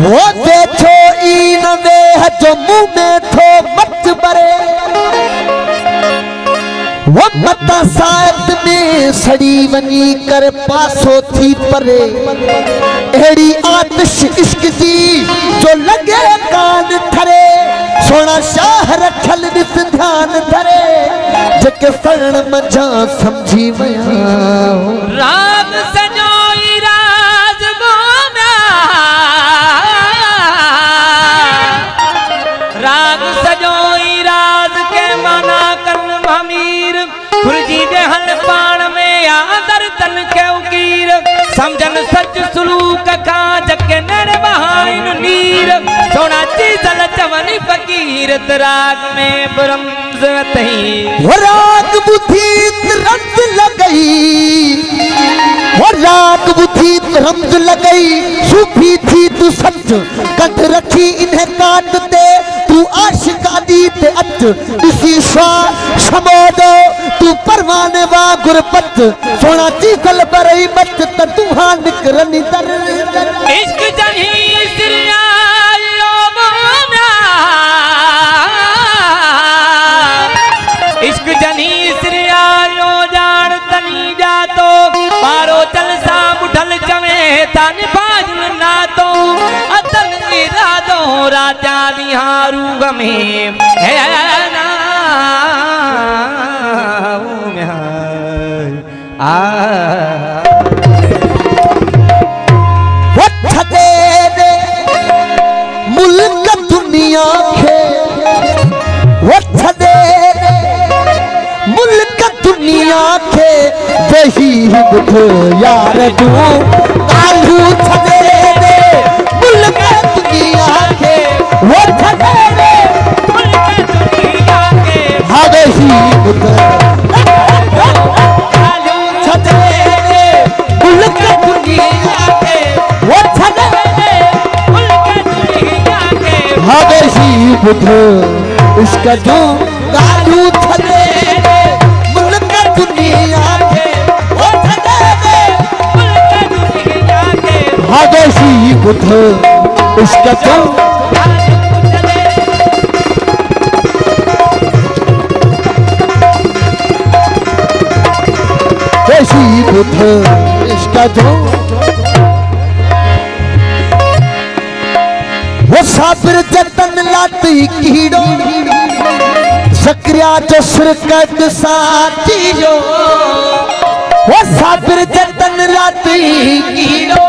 वो देखो ई न वे जो मुंह में थो मत बरे वो मता साइड में सड़ी वनी कर पासो थी परे एड़ी आतिश इश्क जी जो लगे कान ठरे सोना शाह रखल दिस ध्यान धरे जके सरण मजा समझी मया राग सजोई राज गोना राग सजोई राज के माना कन भमीर खुरजी दे हल पाण में आदर तन के उकीर समझन सच सुलूक का जके नर बहाइन नीर सोना चीजल चवनी फकीर राग में ब्रह्म तही वो राग बुद्धि रंग लगई वो राग बुद्धि रंग लगई सूफी थी तू सच कद रखी इन्हें काटते तू आशिकादी ते अच इसी शाह शमोदो तू परवाने वा गुरपत सोना चीजल बरई मत तूहा निकरनी दर इश्क जनी सिरिया इश्क जनी सिरियायो जान तनी जातो पारो चल सा मुठल चवे तान बाज ना तो अतल इरादो राजा दिहारू गमे है ना मुल्क दुनिया के मुल्क दुनिया के वही बुध यार तू कालू छदे दे मुल्क दुनिया के वो छदे दे मुल्क दुनिया के हाँ वही बुध कालू छदे दे मुल्क दुनिया के वो छदे दे मुल्क दुनिया के हाँ वही बुध उसका जो कालू छदे हादसी बुध उसका तो देसी बुध इसका तो वो साबिर जतन लाती कीड़ो सक्रिया जो सुरकत साथी जो वो साबिर जतन लाती कीड़ो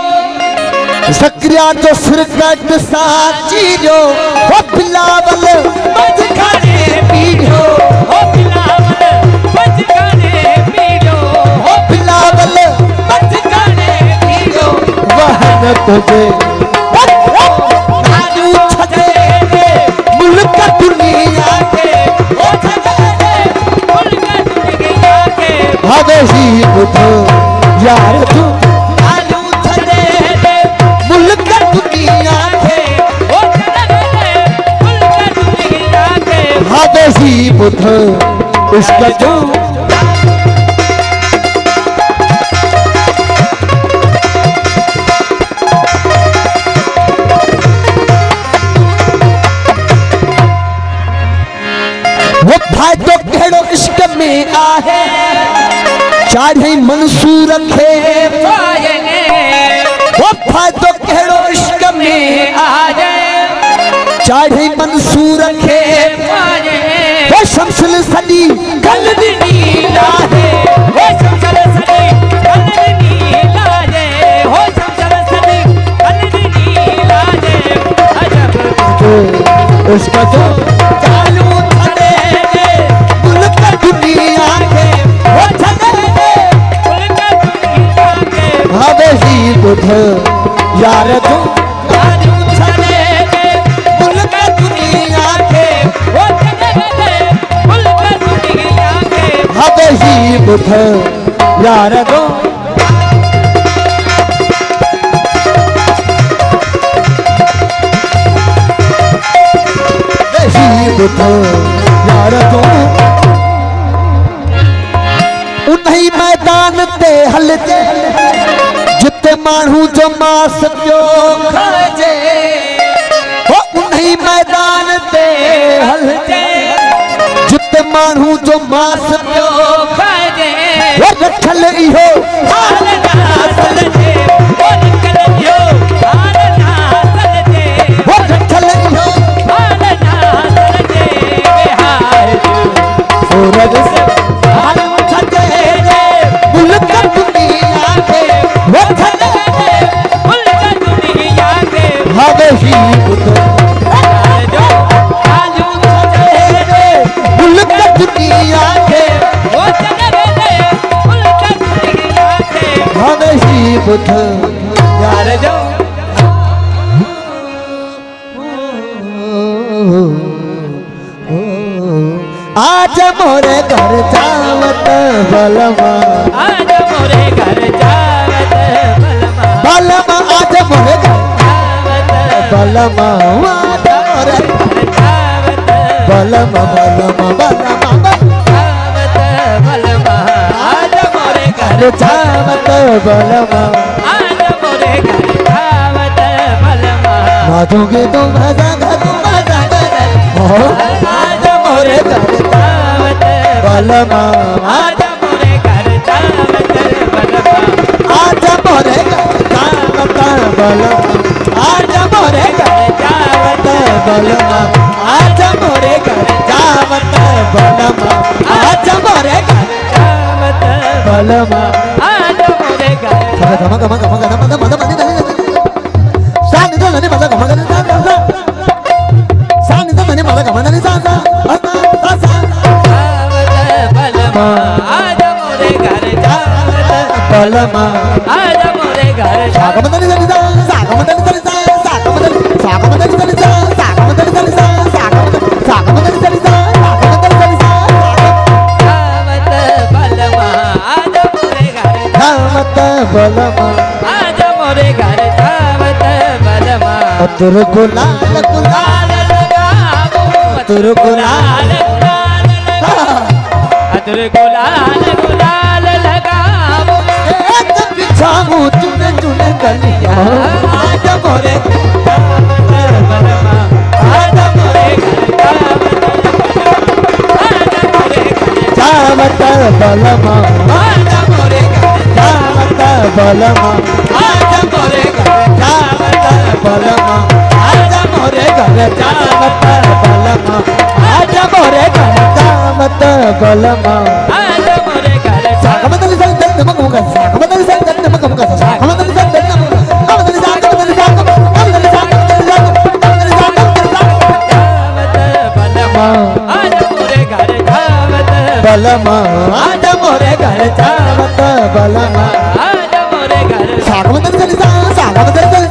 सक्रिया जो सुरकत साथी जो वो बिलावल बज खाने पीड़ो ओ बिलावल बज खाने पीड़ो वो बिलावल बज खाने पीड़ो वहन तुझे कालू छदे दे मुल्क दुनिया के ओ छदे दे मुल्क दुनिया के हादसी बुध यार तू कालू छदे दे मुल्क दुनिया के ओ छदे मुल्क दुनिया के हादसी बुध उसका जो वो फायदो केड़ो इश्क में आहे चाहे मंसूर खे वो फायदो केड़ो इश्क में आहे चाहे मंसूर खे वो शमशल सदी गल दी नीला है हो शमशल सदी कल नीला जे हो शमशल सदी कल नीला जे अजब उसका तो चालू छदे दे मुल्क दुनिया के वो छदे दे मुल्क दुनिया के हादसी बुध यार तू कालू छदे दे मुल्क दुनिया के ओ छदे मुल्क दुनिया के हादसी बुध यार तू बुध यार तू उन्हीं मैदान ते हलजे जिते माण्हू जो मास पियो खाइजे मानू जो मास जो खाजे वो रखल इहो हाल नासल जे वो निकल जो हाल नासल जे वो रखल इहो हाल नासल जे बेहाल सूरज से हाल छजे मुल्क दुनिया के वो छले मुल्क दुनिया के हवे ही बुध जो आजू छजे मुल्क दुनिया के वो चले मुल्क दुनिया के हवे ही बुध यार जो आज मोरे घर जावत बलमा आज मोरे घर जावत बलमा बलमा आज मोरे घर जावत बलमा आज मोरे जावत बलमा बलमा बलमा जावत बलमा आज मोरे घर जावत बलमा आज मोरे घर जावत बलमा माधोगे तो मजा आज मोरे घर जावत बलमा आज मोरे घर जावत बलमा आज मोरे जावत बलमा आज मोरे जावत बलमा आज मोरे जावत बलमा आज मोरे जावत बलमा आज मोरे घर गम गम गम गम गम गम सानी तो नहीं पता गम गम सानी तो नहीं पता गम नहीं सा जावत बलमा आज मोरे घर जावत बलमा आज मोरे घर सागम नहीं सा सागम नहीं सा सागम नहीं सागम नहीं सा सागम नहीं सा सागम नहीं सा जावत बलमा आज मोरे घर जावत बलमा आज मोरे घर जावत बलमा अतुर गुलाल गुलाल लाल लगावो अतुर गुलाल गुलाल अतुर गुलाल गुलाल लगावो एक बिछाऊ चुने चुने गलिया आज मोरे बलमा आज मोरे घर जावत बलमा जावत बलमा आज मोरे घर जावत बलमा आज मोरे घर जावत बलमा आज मोरे घर जावत बलमा आज मोरे घर जावत बलमा आज मोरे घर सागमदल सन दन मगम का सागमदल सन दन मगम का सागमदल सन दन मगम का सागमदल जावत बलमा आज मोरे घर जावत बलमा आज मोरे घर जावत बलमा आज मोरे घर सागमदल सन सागमदल सन